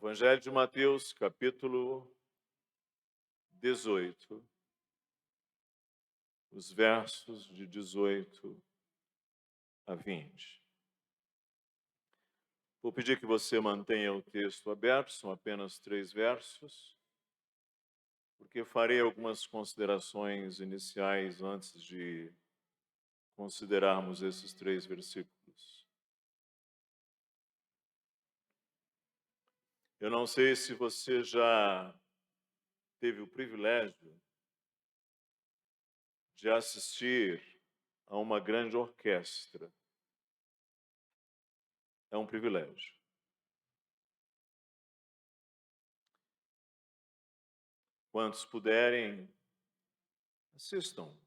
Evangelho de Mateus, capítulo 18, os versos de 18 a 20. Vou pedir que você mantenha o texto aberto, são apenas 3 versos, porque farei algumas considerações iniciais antes de considerarmos esses 3 versículos. Eu não sei se você já teve o privilégio de assistir a uma grande orquestra. É um privilégio. Quantos puderem, assistam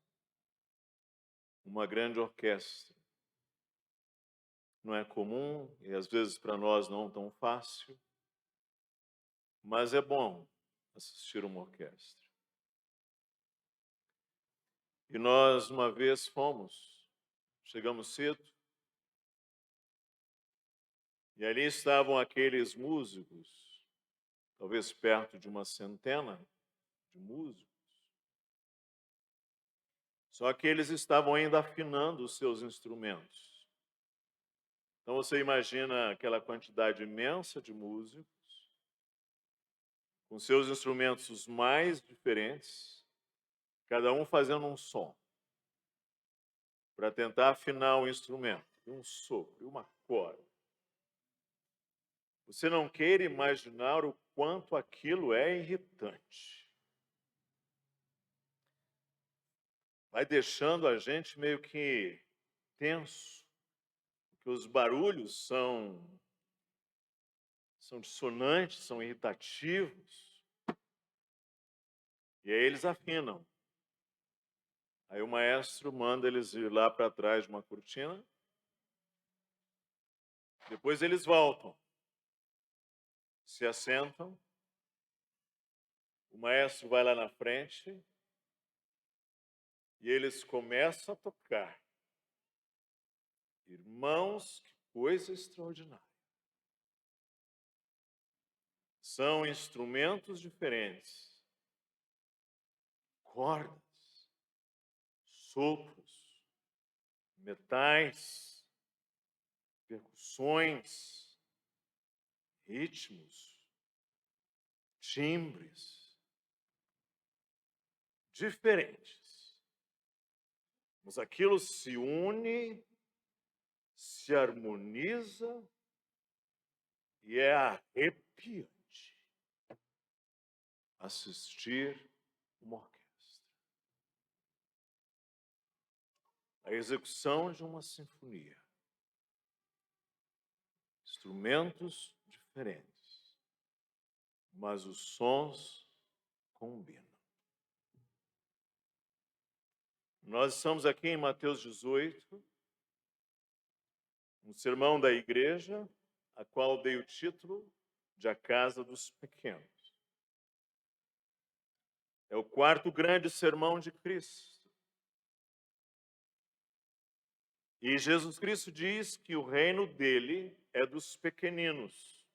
uma grande orquestra. Não é comum e às vezes para nós não tão fácil, mas é bom assistir uma orquestra. E nós uma vez chegamos cedo, e ali estavam aqueles músicos, talvez perto de uma centena de músicos, só que eles estavam ainda afinando os seus instrumentos. Então você imagina aquela quantidade imensa de músicos, com seus instrumentos os mais diferentes, cada um fazendo um som, para tentar afinar o instrumento, um sopro, uma corda. Você não queira imaginar o quanto aquilo é irritante. Vai deixando a gente meio que tenso, porque os barulhos são dissonantes, são irritativos. E aí eles afinam. Aí o maestro manda eles ir lá para trás de uma cortina. Depois eles voltam, se assentam. O maestro vai lá na frente e eles começam a tocar. Irmãos, que coisa extraordinária. São instrumentos diferentes, cordas, sopros, metais, percussões, ritmos, timbres, diferentes. Mas aquilo se une, se harmoniza e é arrepiante assistir uma orquestra. A execução de uma sinfonia. Instrumentos diferentes, mas os sons combinam. Nós estamos aqui em Mateus 18, um sermão da igreja, a qual dei o título de A Casa dos Pequenos. É o 4º grande sermão de Cristo. E Jesus Cristo diz que o reino dele é dos pequeninos.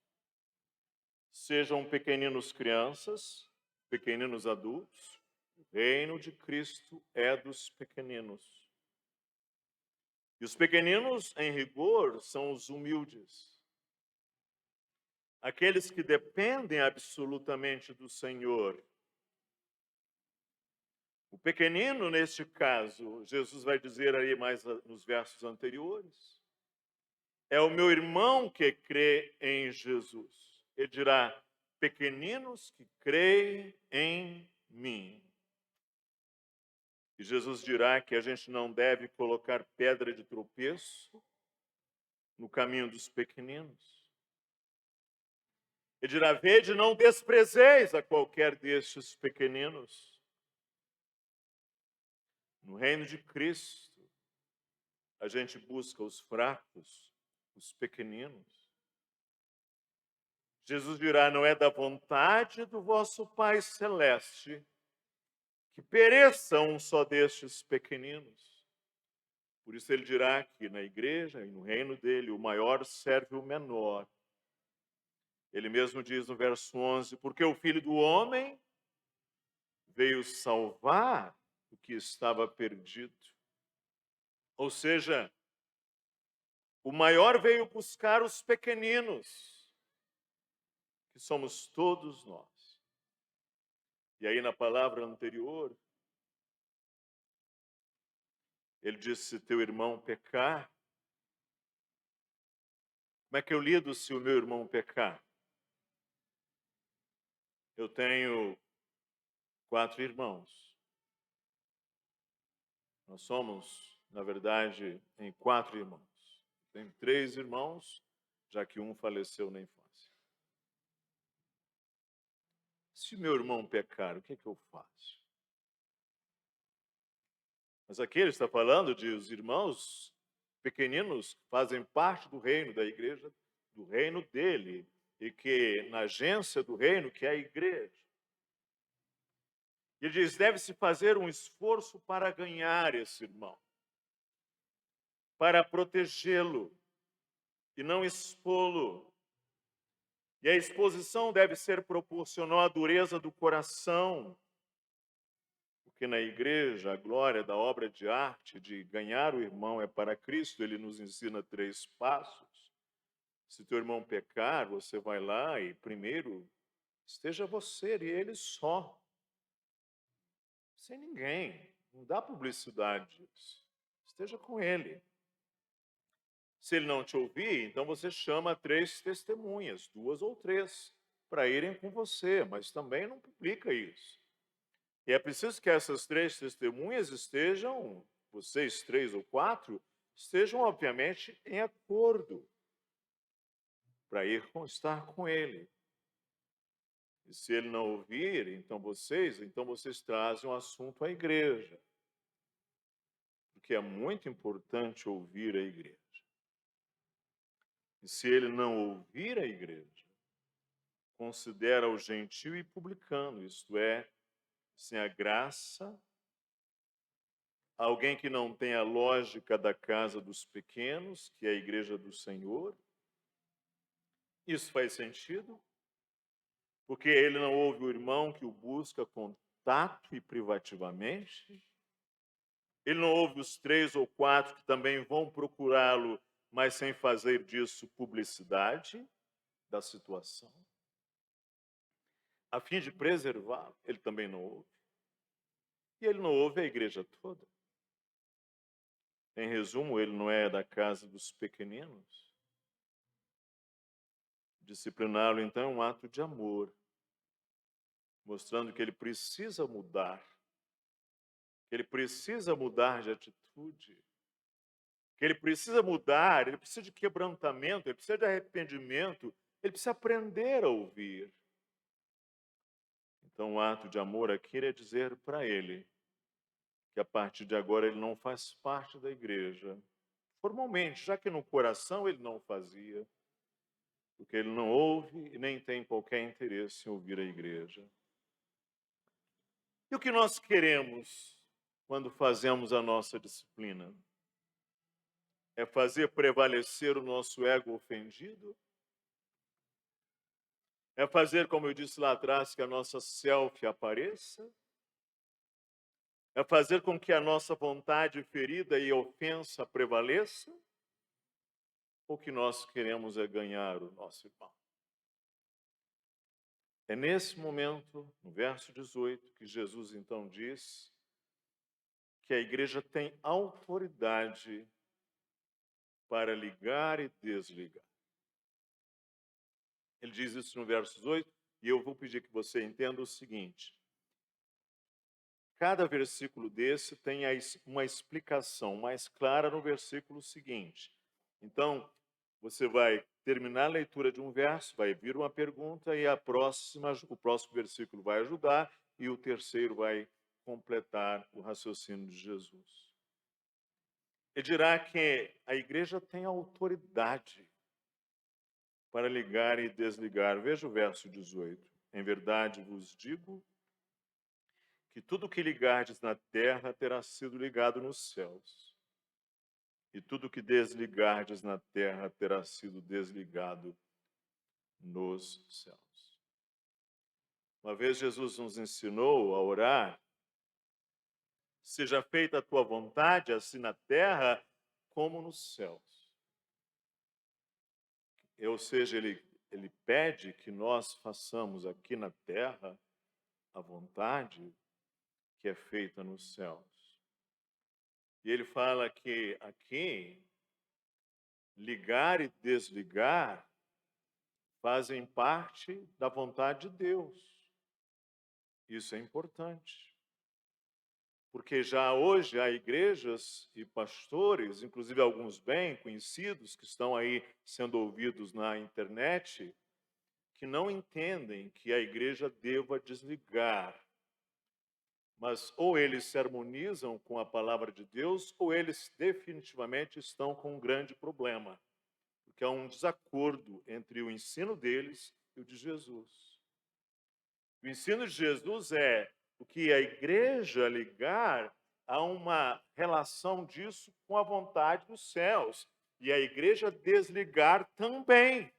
Sejam pequeninos crianças, pequeninos adultos, o reino de Cristo é dos pequeninos. E os pequeninos, em rigor, são os humildes. Aqueles que dependem absolutamente do Senhor. O pequenino, neste caso, Jesus vai dizer aí mais nos versos anteriores, é o meu irmão que crê em Jesus. Ele dirá, pequeninos que creem em mim. E Jesus dirá que a gente não deve colocar pedra de tropeço no caminho dos pequeninos. Ele dirá, vede, não desprezeis a qualquer destes pequeninos. No reino de Cristo, a gente busca os fracos, os pequeninos. Jesus dirá, não é da vontade do vosso Pai Celeste que pereça um só destes pequeninos. Por isso ele dirá que na igreja e no reino dele, o maior serve o menor. Ele mesmo diz no verso 11: porque o Filho do Homem veio salvar o que estava perdido. Ou seja, o maior veio buscar os pequeninos, que somos todos nós. E aí, na palavra anterior, ele disse: se teu irmão pecar, como é que eu lido se o meu irmão pecar? Eu tenho 4 irmãos. Nós somos, na verdade, em 4 irmãos. Tenho 3 irmãos, já que um faleceu na infância. Se o meu irmão pecar, o que é que eu faço? Mas aqui ele está falando de os irmãos pequeninos que fazem parte do reino da igreja, do reino dele, e que na agência do reino, que é a igreja. Ele diz: deve-se fazer um esforço para ganhar esse irmão, para protegê-lo e não expô-lo. E a exposição deve ser proporcional à dureza do coração, porque na igreja a glória da obra de arte de ganhar o irmão é para Cristo. Ele nos ensina 3 passos. Se teu irmão pecar, você vai lá e primeiro esteja você e ele só, sem ninguém. Não dá publicidade disso. Esteja com ele. Se ele não te ouvir, então você chama 3 testemunhas, 2 ou 3, para irem com você, mas também não publica isso. E é preciso que essas 3 testemunhas estejam, vocês 3 ou 4, estejam obviamente em acordo para estar com ele. E se ele não ouvir, então vocês trazem o assunto à igreja. Porque é muito importante ouvir a igreja. E se ele não ouvir a igreja, considera-o gentil e publicano, isto é, sem a graça, alguém que não tem a lógica da casa dos pequenos, que é a igreja do Senhor. Isso faz sentido? Porque ele não ouve o irmão que o busca com tato e privativamente. Ele não ouve os 3 ou 4 que também vão procurá-lo, mas sem fazer disso publicidade da situação, a fim de preservá-lo. Ele também não ouve. E ele não ouve a igreja toda. Em resumo, ele não é da casa dos pequeninos. Discipliná-lo, então, é um ato de amor, mostrando que ele precisa mudar, que ele precisa mudar de atitude, que ele precisa mudar, ele precisa de quebrantamento, ele precisa de arrependimento, ele precisa aprender a ouvir. Então, o ato de amor aqui é dizer para ele que a partir de agora ele não faz parte da igreja, formalmente, já que no coração ele não fazia, porque ele não ouve e nem tem qualquer interesse em ouvir a igreja. E o que nós queremos quando fazemos a nossa disciplina? É fazer prevalecer o nosso ego ofendido? É fazer, como eu disse lá atrás, que a nossa selfie apareça? É fazer com que a nossa vontade ferida e ofensa prevaleça? Ou que nós queremos é ganhar o nosso irmão? É nesse momento, no verso 18, que Jesus então diz que a igreja tem autoridade para ligar e desligar. Ele diz isso no verso 18, e eu vou pedir que você entenda o seguinte: cada versículo desse tem uma explicação mais clara no versículo seguinte. Então, você vai terminar a leitura de um verso, vai vir uma pergunta e o próximo versículo vai ajudar e o terceiro vai completar o raciocínio de Jesus. Ele dirá que a igreja tem autoridade para ligar e desligar. Veja o verso 18. Em verdade vos digo que tudo que ligardes na terra terá sido ligado nos céus, e tudo que desligardes na terra terá sido desligado nos céus. Uma vez Jesus nos ensinou a orar: seja feita a tua vontade, assim na terra como nos céus. Ou seja, ele pede que nós façamos aqui na terra a vontade que é feita nos céus. E ele fala que aqui, ligar e desligar fazem parte da vontade de Deus. Isso é importante. Porque já hoje há igrejas e pastores, inclusive alguns bem conhecidos que estão aí sendo ouvidos na internet, que não entendem que a igreja deva desligar. Mas ou eles se harmonizam com a palavra de Deus, ou eles definitivamente estão com um grande problema. Porque há um desacordo entre o ensino deles e o de Jesus. O ensino de Jesus é o que a igreja ligar a uma relação disso com a vontade dos céus. E a igreja desligar também.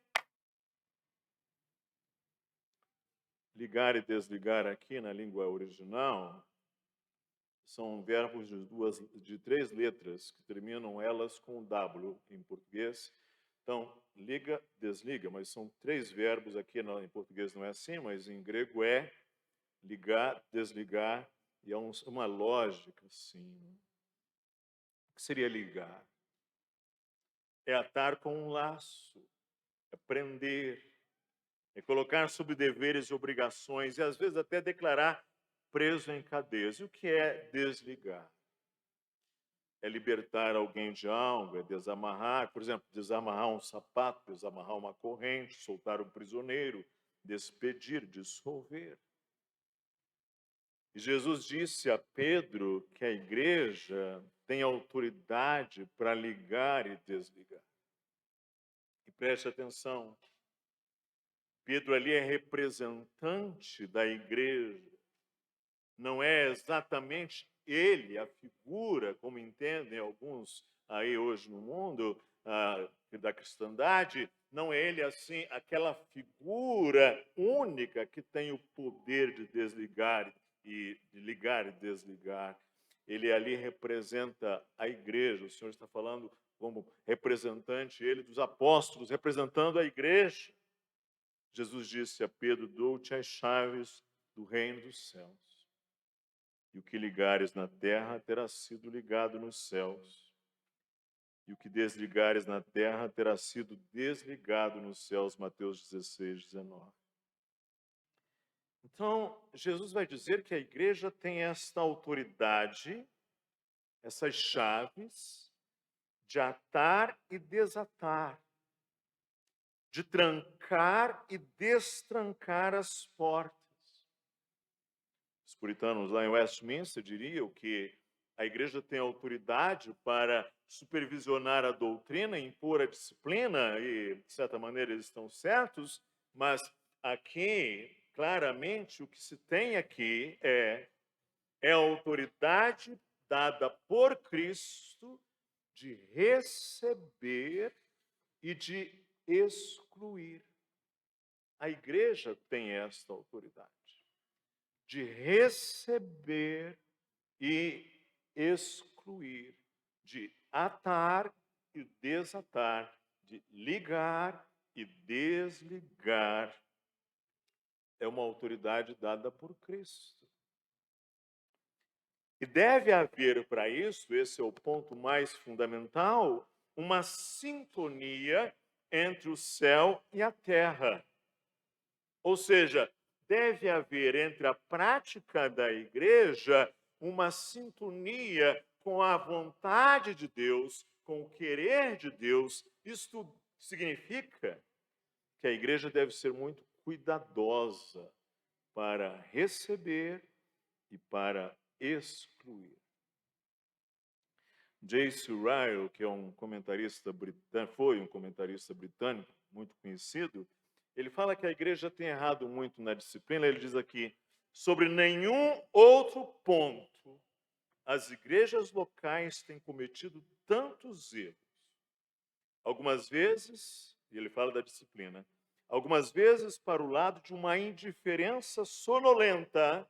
Ligar e desligar aqui na língua original são verbos de 3 letras, que terminam elas com W em português. Então, liga, desliga, mas são 3 verbos aqui em português não é assim, mas em grego é ligar, desligar, e é uma lógica assim. O que seria ligar? É atar com um laço, é prender, é colocar sob deveres e obrigações, e às vezes até declarar preso em cadeias. E o que é desligar? É libertar alguém de algo, é desamarrar, por exemplo, desamarrar um sapato, desamarrar uma corrente, soltar um prisioneiro, despedir, dissolver. E Jesus disse a Pedro que a igreja tem autoridade para ligar e desligar. E preste atenção, Pedro ali é representante da igreja. Não é exatamente ele, a figura, como entendem alguns aí hoje no mundo da cristandade, não é ele assim, aquela figura única que tem o poder de desligar e de ligar e desligar. Ele ali representa a igreja. O Senhor está falando como representante, ele dos apóstolos, representando a igreja. Jesus disse a Pedro: dou-te as chaves do reino dos céus. E o que ligares na terra terá sido ligado nos céus. E o que desligares na terra terá sido desligado nos céus. Mateus 16, 19. Então, Jesus vai dizer que a igreja tem esta autoridade, essas chaves, de atar e desatar, de trancar e destrancar as portas. Os puritanos lá em Westminster diriam que a igreja tem autoridade para supervisionar a doutrina, impor a disciplina, e, de certa maneira, eles estão certos, mas aqui, claramente, o que se tem aqui é a autoridade dada por Cristo de receber e de excluir. A igreja tem esta autoridade de receber e excluir, de atar e desatar, de ligar e desligar. É uma autoridade dada por Cristo. E deve haver para isso, esse é o ponto mais fundamental, uma sintonia entre o céu e a terra. Ou seja, deve haver entre a prática da igreja uma sintonia com a vontade de Deus, com o querer de Deus. Isto significa que a igreja deve ser muito cuidadosa para receber e para excluir. J.C. Ryle, que é um comentarista britânico, foi um comentarista britânico muito conhecido, ele fala que a igreja tem errado muito na disciplina. Ele diz aqui: sobre nenhum outro ponto as igrejas locais têm cometido tantos erros. Algumas vezes, e ele fala da disciplina, algumas vezes para o lado de uma indiferença sonolenta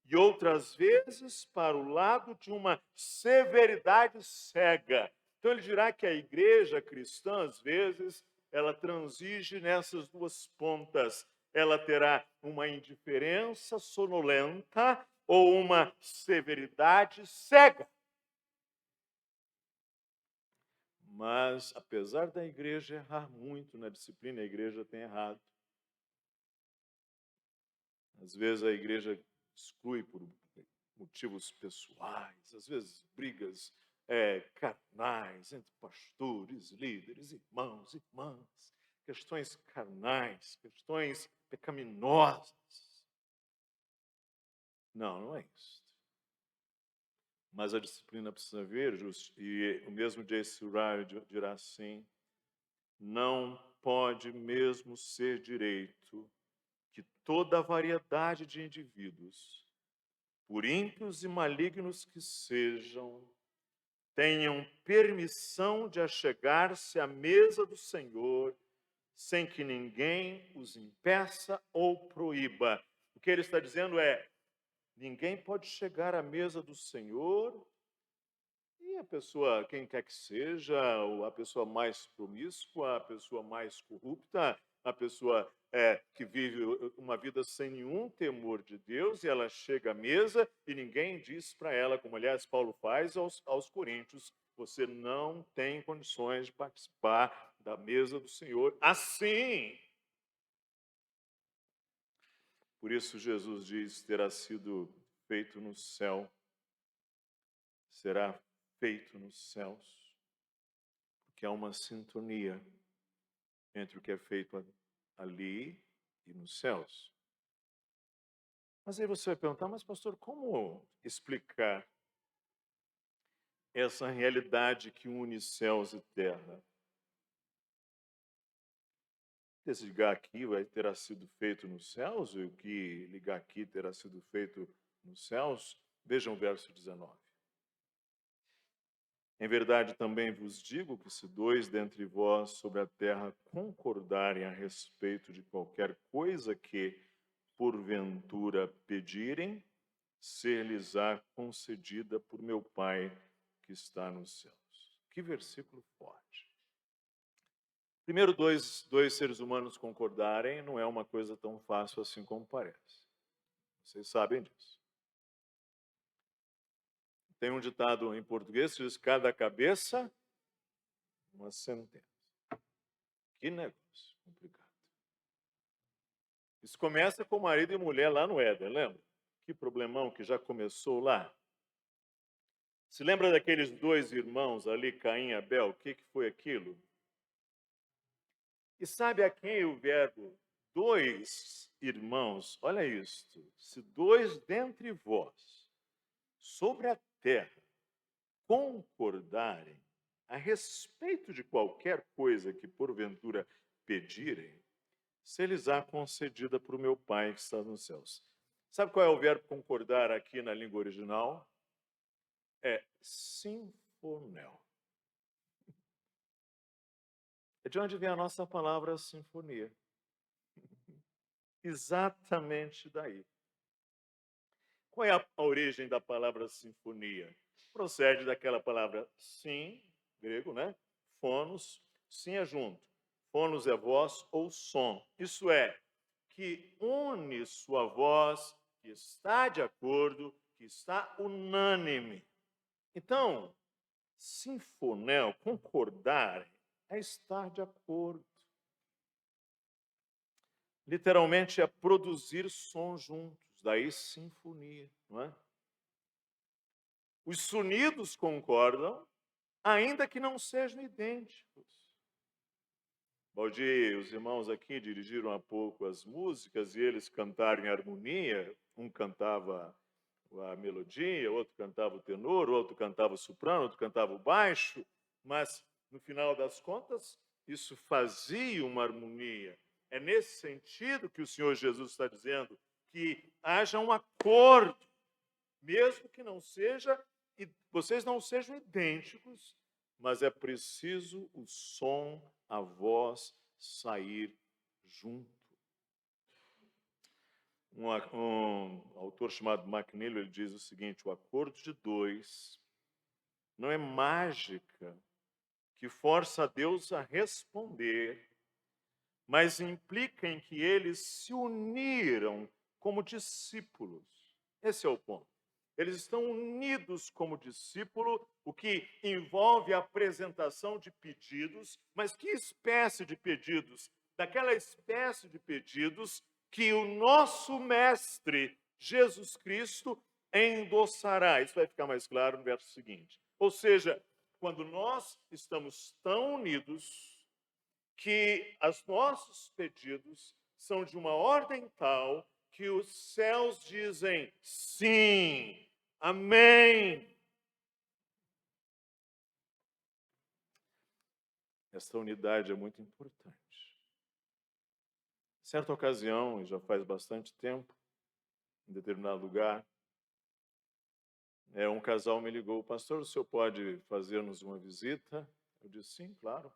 e outras vezes para o lado de uma severidade cega. Então ele dirá que a igreja cristã, às vezes, ela transige nessas duas pontas. Ela terá uma indiferença sonolenta ou uma severidade cega. Mas, apesar da igreja errar muito na disciplina, a igreja tem errado. Às vezes a igreja exclui por motivos pessoais, às vezes brigas carnais entre pastores, líderes, irmãos, irmãs, questões carnais, questões pecaminosas. Não, não é isso. Mas a disciplina precisa ver, e o mesmo J.C. Ryle dirá assim, não pode mesmo ser direito que toda a variedade de indivíduos, por ímpios e malignos que sejam, tenham permissão de achegar-se à mesa do Senhor, sem que ninguém os impeça ou proíba. O que ele está dizendo é, ninguém pode chegar à mesa do Senhor e a pessoa, quem quer que seja, ou a pessoa mais promíscua, a pessoa mais corrupta, a pessoa que vive uma vida sem nenhum temor de Deus, e ela chega à mesa e ninguém diz para ela, como aliás Paulo faz aos Coríntios, você não tem condições de participar da mesa do Senhor assim. Por isso Jesus diz, terá sido feito no céu, será feito nos céus, porque há uma sintonia entre o que é feito ali e nos céus. Mas aí você vai perguntar, mas pastor, como explicar essa realidade que une céus e terra? Esse ligar aqui terá sido feito nos céus, e o que ligar aqui terá sido feito nos céus? Vejam o verso 19. Em verdade também vos digo que se dois dentre vós sobre a terra concordarem a respeito de qualquer coisa que, porventura, pedirem, ser-lhes-á concedida por meu Pai que está nos céus. Que versículo forte. Primeiro, dois seres humanos concordarem não é uma coisa tão fácil assim como parece. Vocês sabem disso. Tem um ditado em português que diz, cada cabeça, uma sentença. Que negócio complicado. Isso começa com marido e mulher lá no Éden, lembra? Que problemão que já começou lá. Se lembra daqueles dois irmãos ali, Caim e Abel? O que foi aquilo? E sabe a quem o verbo dois irmãos, olha isto, se dois dentre vós sobre a terra concordarem a respeito de qualquer coisa que porventura pedirem, ser-lhes-á concedida por meu Pai que está nos céus. Sabe qual é o verbo concordar aqui na língua original? É sinfonel. É de onde vem a nossa palavra sinfonia. Exatamente daí. Qual é a origem da palavra sinfonia? Procede daquela palavra sim, grego, né? Fonos, sim é junto. Fonos é voz ou som. Isso é, que une sua voz, que está de acordo, que está unânime. Então, sinfonel, concordar, é estar de acordo. Literalmente é produzir som juntos, daí sinfonia, não é? Os sonidos concordam, ainda que não sejam idênticos. Valdir, os irmãos aqui dirigiram há pouco as músicas e eles cantaram em harmonia. Um cantava a melodia, outro cantava o tenor, outro cantava o soprano, outro cantava o baixo, mas no final das contas isso fazia uma harmonia. É nesse sentido que o Senhor Jesus está dizendo que haja um acordo, mesmo que não seja, vocês não sejam idênticos, mas é preciso o som, a voz sair junto. Um autor chamado McNeil, ele diz o seguinte: o acordo de dois não é mágica que força a Deus a responder, mas implica em que eles se uniram como discípulos. Esse é o ponto. Eles estão unidos como discípulo, o que envolve a apresentação de pedidos, mas que espécie de pedidos? Daquela espécie de pedidos que o nosso Mestre, Jesus Cristo, endossará. Isso vai ficar mais claro no verso seguinte. Ou seja, quando nós estamos tão unidos que os nossos pedidos são de uma ordem tal que os céus dizem sim, amém. Essa unidade é muito importante. Certa ocasião, e já faz bastante tempo, em determinado lugar, um casal me ligou: pastor, o senhor pode fazer-nos uma visita? Eu disse, sim, claro.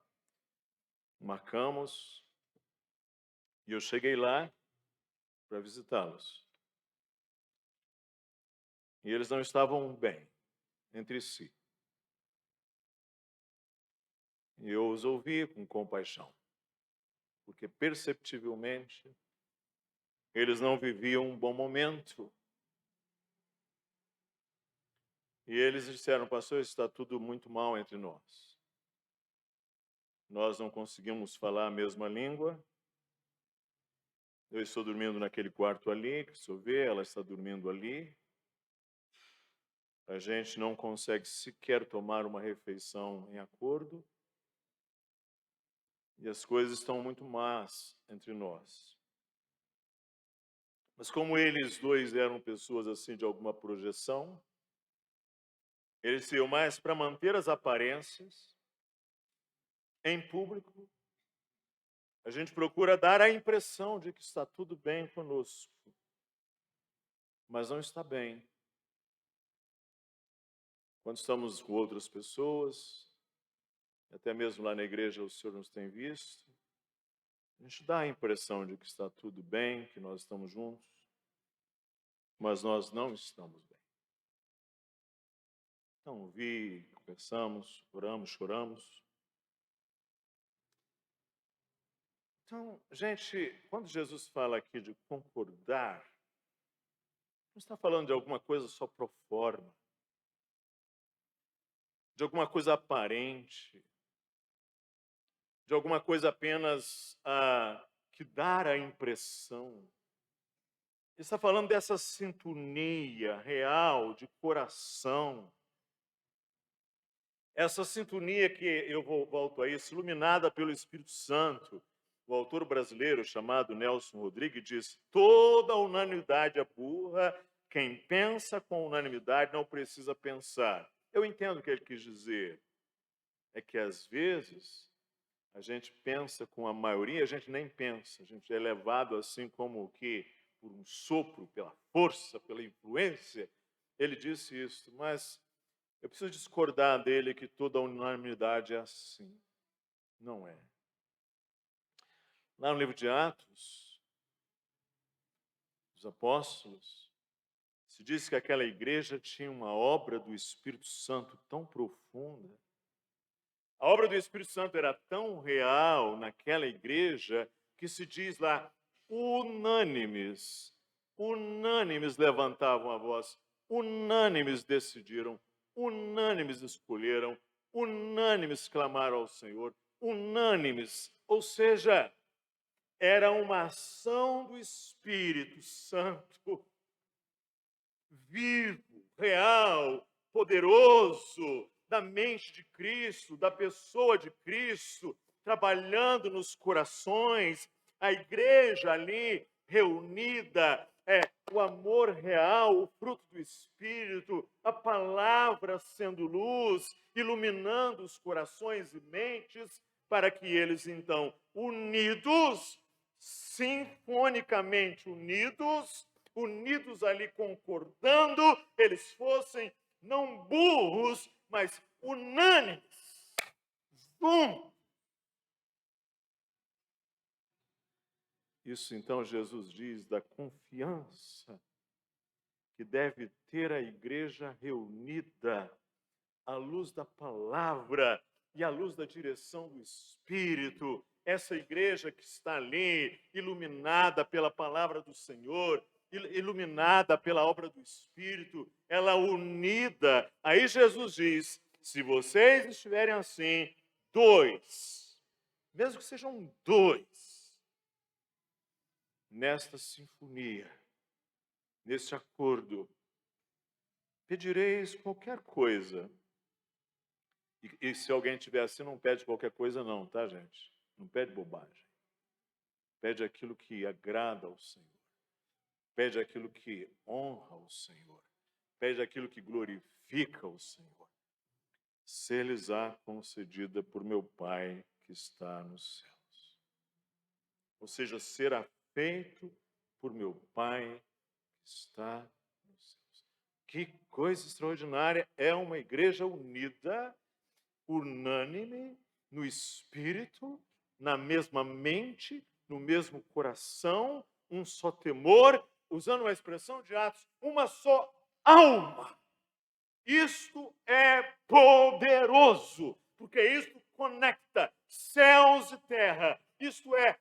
Marcamos, e eu cheguei lá para visitá-los. E eles não estavam bem entre si. E eu os ouvi com compaixão, porque perceptivelmente eles não viviam um bom momento. E eles disseram, pastor, está tudo muito mal entre nós. Nós não conseguimos falar a mesma língua. Eu estou dormindo naquele quarto ali, que o senhor vê, ela está dormindo ali. A gente não consegue sequer tomar uma refeição em acordo. E as coisas estão muito más entre nós. Mas como eles dois eram pessoas assim de alguma projeção, eles iam mais para manter as aparências em público. A gente procura dar a impressão de que está tudo bem conosco, mas não está bem. Quando estamos com outras pessoas, até mesmo lá na igreja o Senhor nos tem visto, a gente dá a impressão de que está tudo bem, que nós estamos juntos, mas nós não estamos bem. Então, ouvi, conversamos, oramos, choramos. Então, gente, quando Jesus fala aqui de concordar, não está falando de alguma coisa só pro forma, de alguma coisa aparente, de alguma coisa apenas que dá a impressão. Ele está falando dessa sintonia real de coração. Essa sintonia que eu volto a isso, iluminada pelo Espírito Santo. O autor brasileiro chamado Nelson Rodrigues diz: toda unanimidade é burra, quem pensa com unanimidade não precisa pensar. Eu entendo o que ele quis dizer. É que às vezes a gente pensa com a maioria, a gente nem pensa, a gente é levado assim como que por um sopro, pela força, pela influência. Ele disse isso, mas eu preciso discordar dele que toda unanimidade é assim. Não é. Lá no livro de Atos, dos Apóstolos, se diz que aquela igreja tinha uma obra do Espírito Santo tão profunda. A obra do Espírito Santo era tão real naquela igreja que se diz lá, unânimes levantavam a voz, unânimes decidiram, unânimes escolheram, unânimes clamaram ao Senhor, unânimes, ou seja, era uma ação do Espírito Santo, vivo, real, poderoso, da mente de Cristo, da pessoa de Cristo, trabalhando nos corações, a igreja ali reunida, o amor real, o fruto do Espírito, a palavra sendo luz, iluminando os corações e mentes, para que eles então, unidos, sinfonicamente unidos ali concordando, eles fossem não burros, mas unânimes. Isso então Jesus diz da confiança que deve ter a igreja reunida à luz da palavra e à luz da direção do Espírito. Essa igreja que está ali, iluminada pela palavra do Senhor, iluminada pela obra do Espírito, ela unida. Aí Jesus diz: se vocês estiverem assim, dois, mesmo que sejam dois, nesta sinfonia, neste acordo, pedireis qualquer coisa. E se alguém tiver assim, não pede qualquer coisa não, tá, gente? Não pede bobagem. Pede aquilo que agrada ao Senhor. Pede aquilo que honra o Senhor. Pede aquilo que glorifica o Senhor. Ser-lhes-á concedida por meu Pai que está nos céus. Ou seja, será feito por meu Pai que está nos céus. Que coisa extraordinária! É uma igreja unida, unânime, no Espírito, na mesma mente, no mesmo coração, um só temor, usando uma expressão de Atos, uma só alma. Isto é poderoso, porque isto conecta céus e terra. Isto é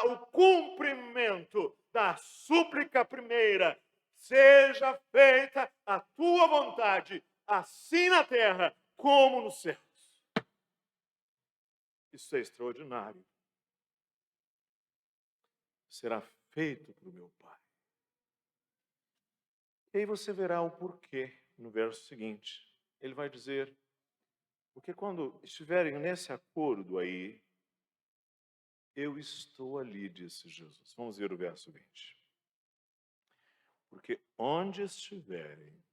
o cumprimento da súplica primeira. Seja feita a tua vontade, assim na terra como nos céus. Isso é extraordinário. Será feito para o meu Pai. E aí você verá o porquê no verso seguinte. Ele vai dizer, porque quando estiverem nesse acordo aí, eu estou ali, disse Jesus. Vamos ver o verso 20. Porque onde estiverem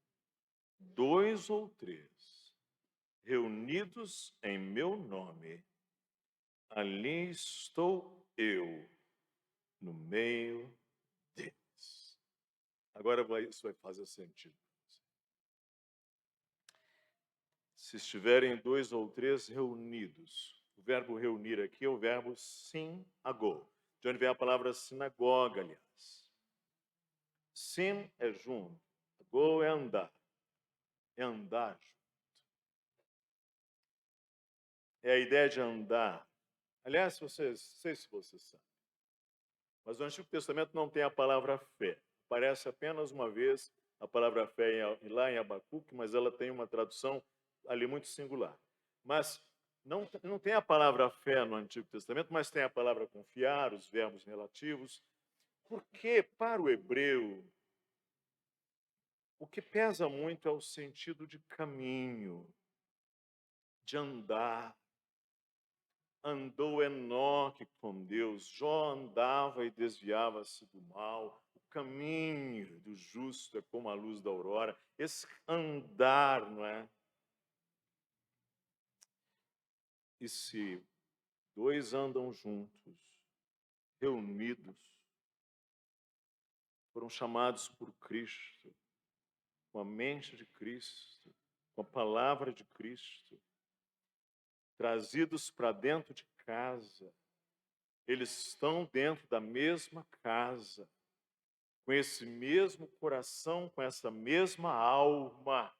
dois ou três reunidos em meu nome, ali estou eu no meio deles. Agora isso vai fazer sentido. Se estiverem dois ou três reunidos, o verbo reunir aqui é o verbo sinago, de onde vem a palavra sinagoga, aliás. Sin é junto, go é andar junto. É a ideia de andar. Aliás, não sei se vocês sabem, mas no Antigo Testamento não tem a palavra fé. Aparece apenas uma vez a palavra fé lá em Abacuque, mas ela tem uma tradução ali muito singular. Mas não tem a palavra fé no Antigo Testamento, mas tem a palavra confiar, os verbos relativos, porque para o hebreu, o que pesa muito é o sentido de caminho, de andar. Andou Enoque com Deus, Jó andava e desviava-se do mal. O caminho do justo é como a luz da aurora. Esse andar, não é? E se dois andam juntos, reunidos, foram chamados por Cristo, com a mente de Cristo, com a palavra de Cristo, trazidos para dentro de casa, eles estão dentro da mesma casa, com esse mesmo coração, com essa mesma alma.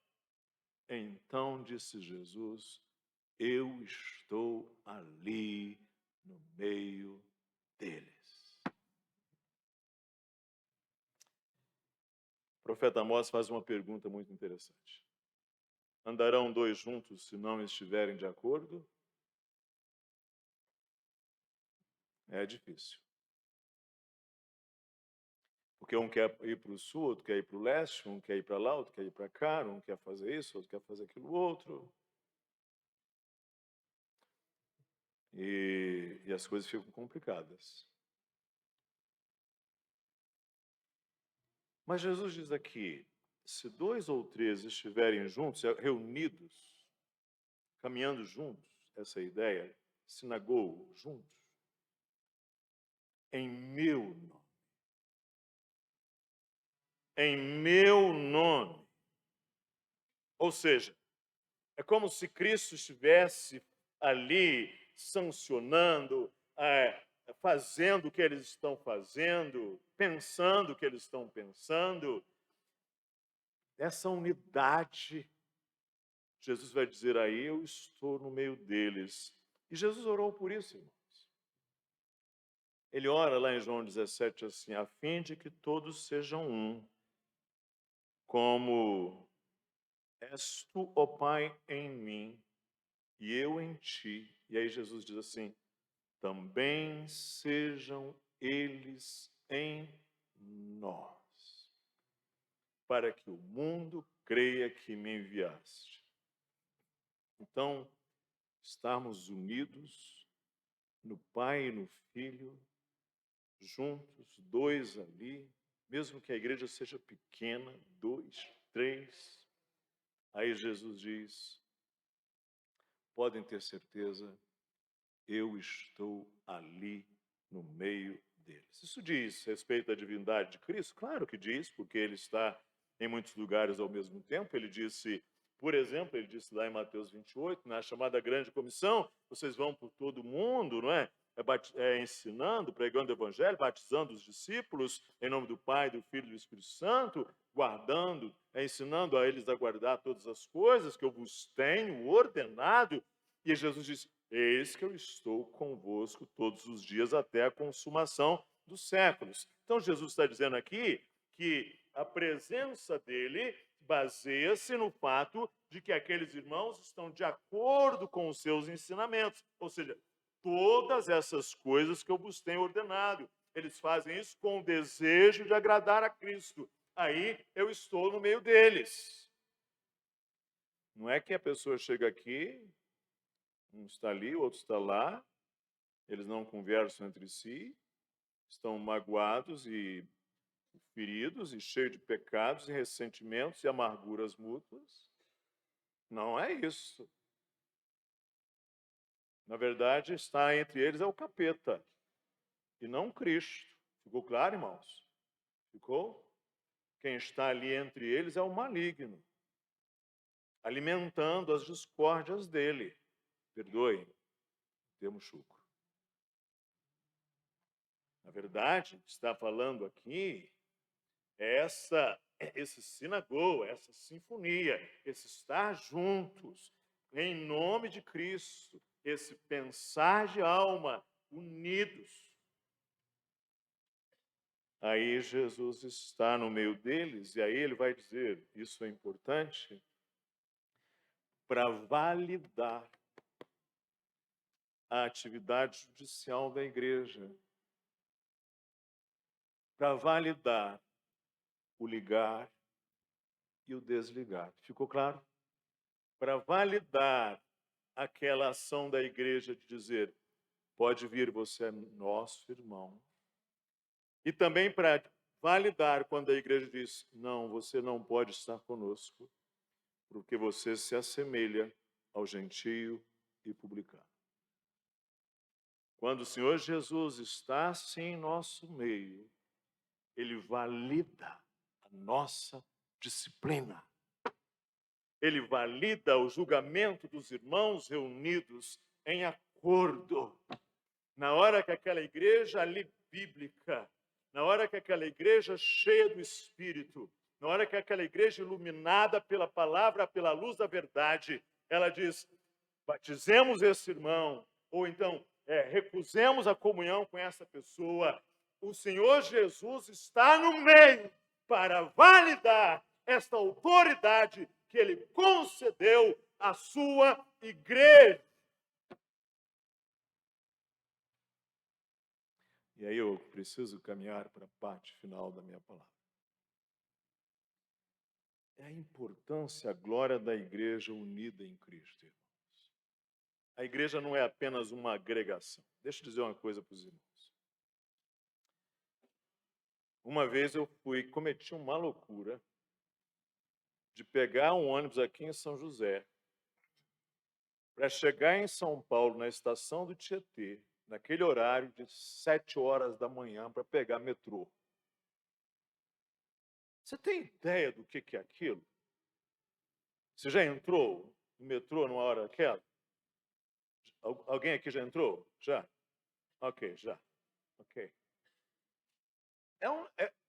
Então, disse Jesus, eu estou ali no meio deles. O profeta Amós faz uma pergunta muito interessante. Andarão dois juntos se não estiverem de acordo? É difícil. Porque um quer ir para o sul, outro quer ir para o leste, um quer ir para lá, outro quer ir para cá, um quer fazer isso, outro quer fazer aquilo outro. E as coisas ficam complicadas. Mas Jesus diz aqui, se dois ou três estiverem juntos, reunidos, caminhando juntos, essa ideia, sinagoga, juntos, em meu nome. Em meu nome. Ou seja, é como se Cristo estivesse ali sancionando, fazendo o que eles estão fazendo, pensando o que eles estão pensando. Essa unidade, Jesus vai dizer aí, eu estou no meio deles. E Jesus orou por isso, irmãos. Ele ora lá em João 17 assim, a fim de que todos sejam um, como és tu, ó Pai, em mim, e eu em ti. E aí Jesus diz assim, também sejam eles em nós, para que o mundo creia que me enviaste. Então, estarmos unidos no Pai e no Filho, juntos, dois ali, mesmo que a igreja seja pequena, 2, 3. Aí Jesus diz, podem ter certeza, eu estou ali no meio deles. Isso diz respeito à divindade de Cristo? Claro que diz, porque ele está em muitos lugares ao mesmo tempo. Ele disse, por exemplo, ele disse lá em Mateus 28, na chamada grande comissão, vocês vão por todo mundo, não é? Ensinando, pregando o evangelho, batizando os discípulos em nome do Pai, do Filho e do Espírito Santo, guardando, ensinando a eles a guardar todas as coisas que eu vos tenho ordenado. E Jesus diz, eis que eu estou convosco todos os dias até a consumação dos séculos. Então Jesus está dizendo aqui que a presença dele baseia-se no fato de que aqueles irmãos estão de acordo com os seus ensinamentos, ou seja, todas essas coisas que eu vos tenho ordenado. Eles fazem isso com o desejo de agradar a Cristo. Aí eu estou no meio deles. Não é que a pessoa chega aqui, um está ali, o outro está lá, eles não conversam entre si, estão magoados e feridos e cheios de pecados e ressentimentos e amarguras mútuas. Não é isso. Na verdade, está entre eles é o capeta e não Cristo. Ficou claro, irmãos? Ficou? Quem está ali entre eles é o maligno, alimentando as discórdias dele. Perdoe, termo chucro. Na verdade, está falando aqui esse sinagogo, essa sinfonia, esse estar juntos, em nome de Cristo, esse pensar de alma, unidos. Aí Jesus está no meio deles, e aí ele vai dizer, isso é importante, para validar a atividade judicial da igreja, para validar o ligar e o desligar. Ficou claro? Para validar aquela ação da igreja de dizer, pode vir, você é nosso irmão. E também para validar quando a igreja diz, não, você não pode estar conosco, porque você se assemelha ao gentio e publicano. Quando o Senhor Jesus está assim em nosso meio, ele valida a nossa disciplina. Ele valida o julgamento dos irmãos reunidos em acordo. Na hora que aquela igreja ali bíblica, na hora que aquela igreja cheia do Espírito, na hora que aquela igreja iluminada pela palavra, pela luz da verdade, ela diz, batizemos esse irmão, ou então recusemos a comunhão com essa pessoa. O Senhor Jesus está no meio para validar esta autoridade que ele concedeu à sua igreja. E aí eu preciso caminhar para a parte final da minha palavra. É a importância, a glória da igreja unida em Cristo, irmãos. A igreja não é apenas uma agregação. Deixa eu dizer uma coisa para os irmãos. Uma vez eu cometi uma loucura de pegar um ônibus aqui em São José para chegar em São Paulo, na estação do Tietê, naquele horário de 7 horas da manhã para pegar metrô. Você tem ideia do que é aquilo? Você já entrou no metrô numa hora daquela? Alguém aqui já entrou? Já? Ok, já. Ok.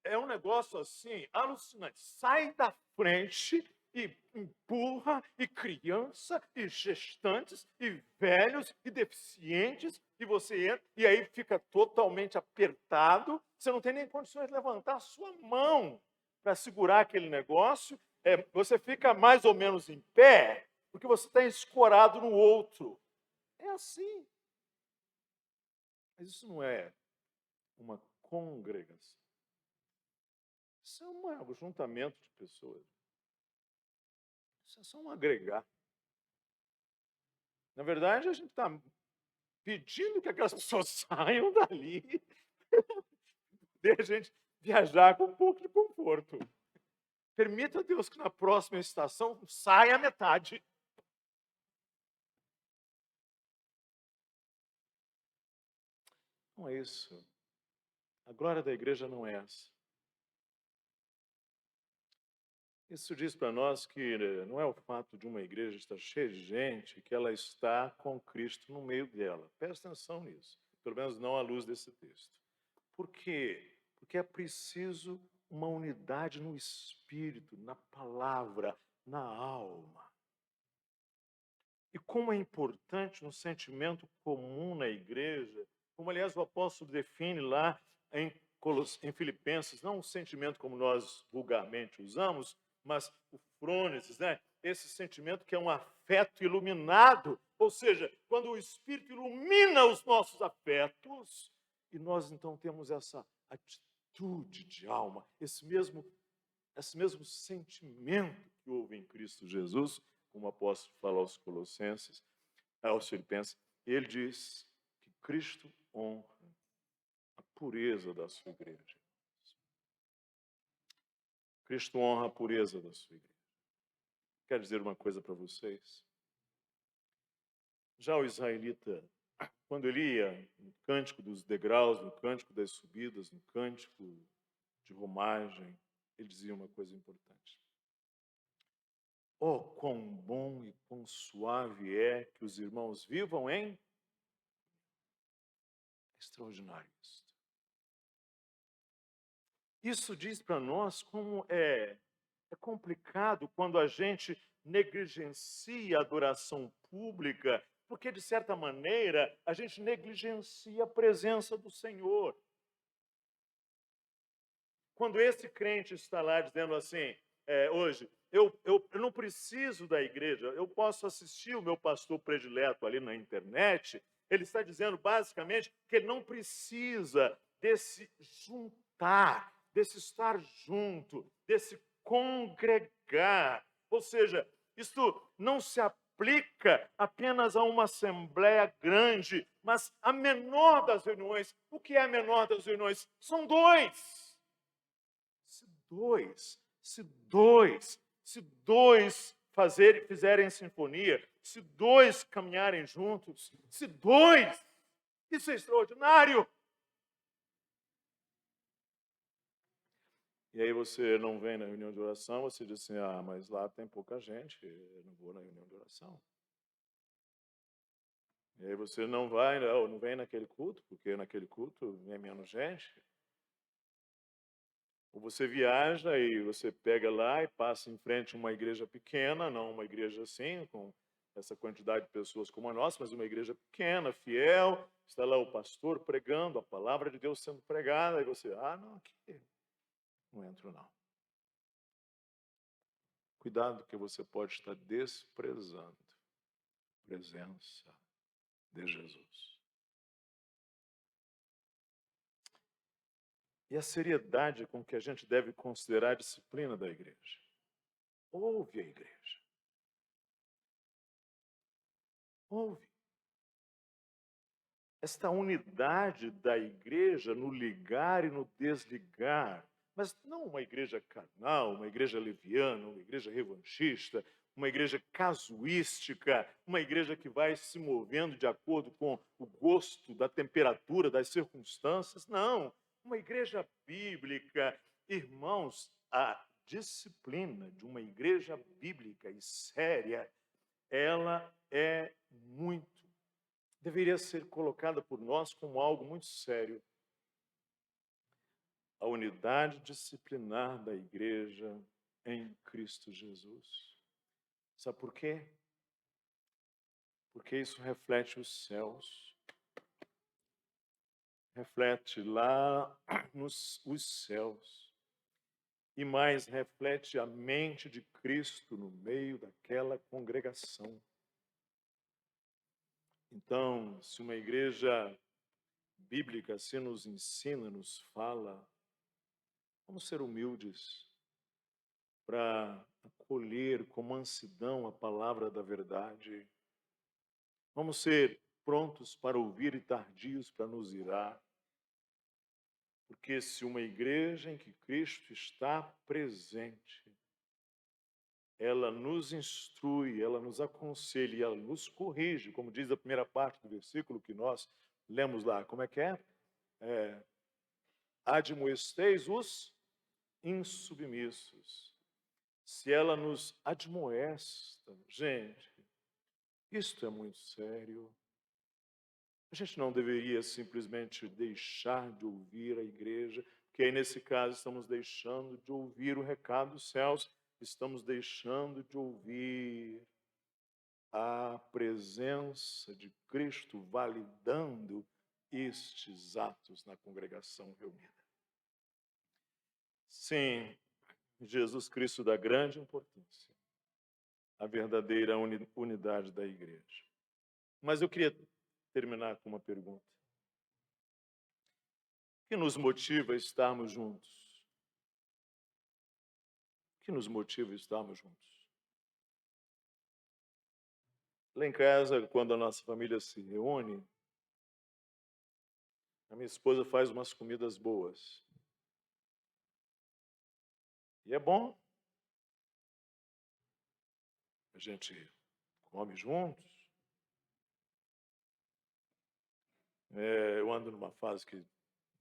É um negócio assim, alucinante. Sai da frente e empurra, e criança, e gestantes, e velhos, e deficientes, e você entra, e aí fica totalmente apertado, você não tem nem condições de levantar a sua mão para segurar aquele negócio, você fica mais ou menos em pé, porque você está escorado no outro. É assim. Mas isso não é uma congregação. Isso é um ajuntamento de pessoas. Isso é só um agregar. Na verdade, a gente está pedindo que aquelas pessoas saiam dali, de a gente viajar com um pouco de conforto. Permita a Deus que na próxima estação saia a metade. Não é isso. A glória da igreja não é essa. Isso diz para nós que não é o fato de uma igreja estar cheia de gente, que ela está com Cristo no meio dela. Presta atenção nisso. Pelo menos não à luz desse texto. Por quê? Porque é preciso uma unidade no espírito, na palavra, na alma. E como é importante um sentimento comum na igreja, como aliás o apóstolo define lá em Filipenses, não um sentimento como nós vulgarmente usamos, mas o frônesis, né? Esse sentimento que é um afeto iluminado, ou seja, quando o Espírito ilumina os nossos afetos, e nós então temos essa atitude de alma, esse mesmo sentimento que houve em Cristo Jesus, como o apóstolo fala aos Colossenses, aos Filipenses, ele diz que Cristo honra a pureza da sua igreja. Cristo honra a pureza da sua igreja. Quero dizer uma coisa para vocês. Já o israelita, quando ele ia no cântico dos degraus, no cântico das subidas, no cântico de romagem, ele dizia uma coisa importante. Oh, quão bom e quão suave é que os irmãos vivam em extraordinário isso. Isso diz para nós como é complicado quando a gente negligencia a adoração pública, porque, de certa maneira, a gente negligencia a presença do Senhor. Quando esse crente está lá dizendo assim, hoje, eu não preciso da igreja, eu posso assistir o meu pastor predileto ali na internet, ele está dizendo basicamente que ele não precisa desse juntar, desse estar junto, desse congregar. Ou seja, isto não se aplica apenas a uma assembleia grande, mas a menor das reuniões. O que é a menor das reuniões? São dois. Se dois fizerem sinfonia, se dois caminharem juntos, se dois, isso é extraordinário. E aí você não vem na reunião de oração, você diz assim, mas lá tem pouca gente, eu não vou na reunião de oração. E aí você não vem naquele culto, porque naquele culto vem menos gente. Ou você viaja e você pega lá e passa em frente a uma igreja pequena, não uma igreja assim, com essa quantidade de pessoas como a nossa, mas uma igreja pequena, fiel, está lá o pastor pregando, a palavra de Deus sendo pregada, e você, não, aqui não entro não. Cuidado que você pode estar desprezando a presença de Jesus. E a seriedade com que a gente deve considerar a disciplina da igreja. Ouve a igreja. Ouve. Esta unidade da igreja no ligar e no desligar, mas não uma igreja carnal, uma igreja leviana, uma igreja revanchista, uma igreja casuística, uma igreja que vai se movendo de acordo com o gosto da temperatura, das circunstâncias. Não, uma igreja bíblica. Irmãos, a disciplina de uma igreja bíblica e séria, ela deveria ser colocada por nós como algo muito sério. a unidade disciplinar da igreja em Cristo Jesus. Sabe por quê? Porque isso reflete os céus. Reflete lá os céus. E mais, reflete a mente de Cristo no meio daquela congregação. Então, se uma igreja bíblica assim nos ensina, nos fala, vamos ser humildes para acolher com mansidão a palavra da verdade. Vamos ser prontos para ouvir e tardios para nos irar. Porque se uma igreja em que Cristo está presente, ela nos instrui, ela nos aconselha, ela nos corrige, como diz a primeira parte do versículo que nós lemos lá. Como é que é? Admoesteis os insubmissos. Se ela nos admoesta, gente, isto é muito sério. A gente não deveria simplesmente deixar de ouvir a igreja, porque aí nesse caso estamos deixando de ouvir o recado dos céus, estamos deixando de ouvir a presença de Cristo validando estes atos na congregação reunida. Sim, Jesus Cristo dá grande importância à verdadeira unidade da igreja. Mas eu queria terminar com uma pergunta. O que nos motiva a estarmos juntos? O que nos motiva a estarmos juntos? Lá em casa, quando a nossa família se reúne, a minha esposa faz umas comidas boas. E é bom. A gente come juntos. Eu ando numa fase que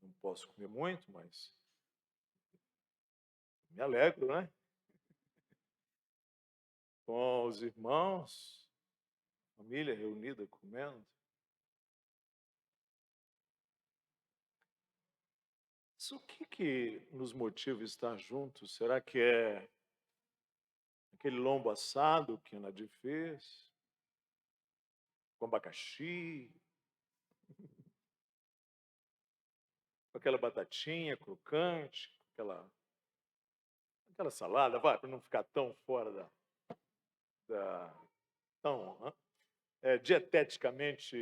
não posso comer muito, mas me alegro, né? Com os irmãos, família reunida comendo. Mas o que nos motiva a estar juntos? Será que é aquele lombo assado que a Nadir fez? Com abacaxi? Com aquela batatinha crocante? Aquela salada, vai, para não ficar tão fora tão dieteticamente,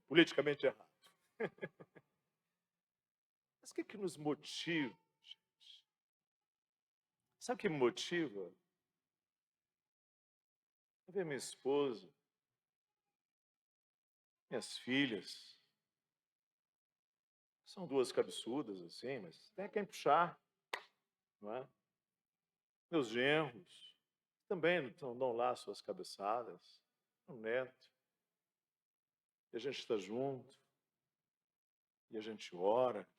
politicamente errado. Mas o que nos motiva, gente? Sabe o que me motiva? É ver minha esposa, minhas filhas. São duas cabeçudas, assim, mas tem quem puxar, não é? Meus genros também dão lá suas cabeçadas. O neto. E a gente está junto. E a gente ora.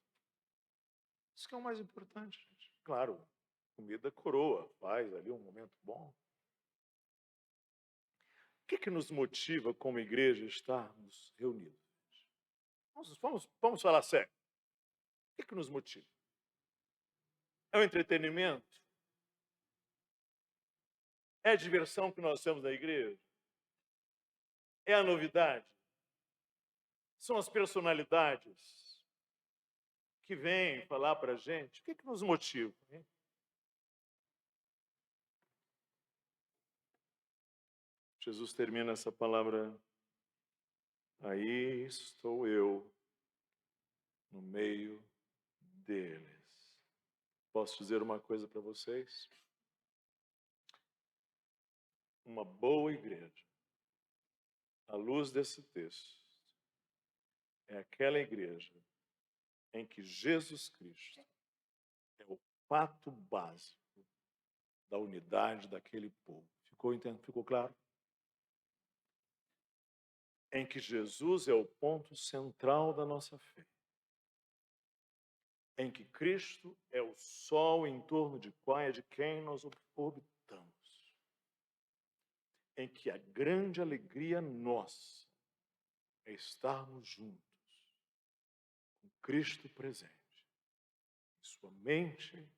Isso que é o mais importante, gente. Claro, comida coroa, faz ali um momento bom. O que nos motiva como igreja a estarmos reunidos? Vamos falar sério. O que nos motiva? É o entretenimento? É a diversão que nós temos na igreja? É a novidade? São as personalidades que vêm falar para a gente? O que nos motiva? Hein? Jesus termina essa palavra. Aí estou eu no meio deles. Posso dizer uma coisa para vocês? Uma boa igreja, à luz desse texto, é aquela igreja em que Jesus Cristo é o fato básico da unidade daquele povo. Ficou claro? Em que Jesus é o ponto central da nossa fé. Em que Cristo é o sol em torno de quem nós orbitamos. Em que a grande alegria nossa é estarmos juntos, com Cristo presente, sua mente,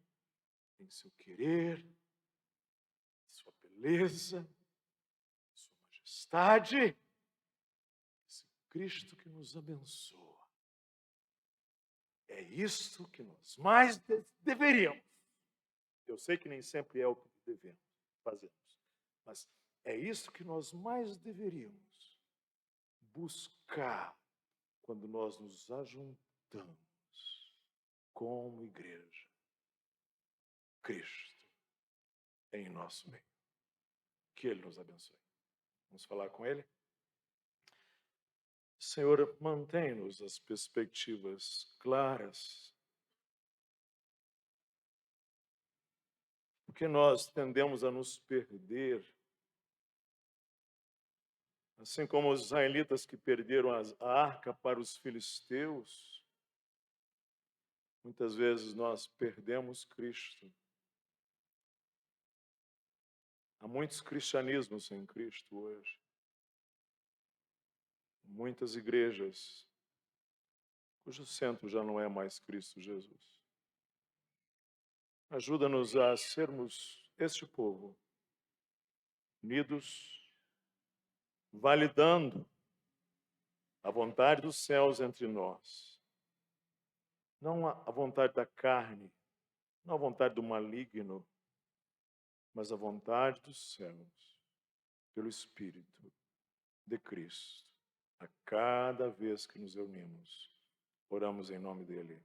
em seu querer, em sua beleza, em sua majestade. Esse Cristo que nos abençoa. É isto que nós mais deveríamos. Eu sei que nem sempre é o que devemos fazer, mas é isso que nós mais deveríamos buscar quando nós nos ajuntamos como igreja. Cristo em nosso meio. Que Ele nos abençoe. Vamos falar com Ele? Senhor, mantém-nos as perspectivas claras, porque nós tendemos a nos perder, assim como os israelitas que perderam a arca para os filisteus. Muitas vezes nós perdemos Cristo. Há muitos cristianismos sem Cristo hoje. Muitas igrejas cujo centro já não é mais Cristo Jesus. Ajuda-nos a sermos este povo, unidos, validando a vontade dos céus entre nós. Não a vontade da carne, não a vontade do maligno, mas a vontade dos céus, pelo Espírito de Cristo. A cada vez que nos reunimos, oramos em nome dele.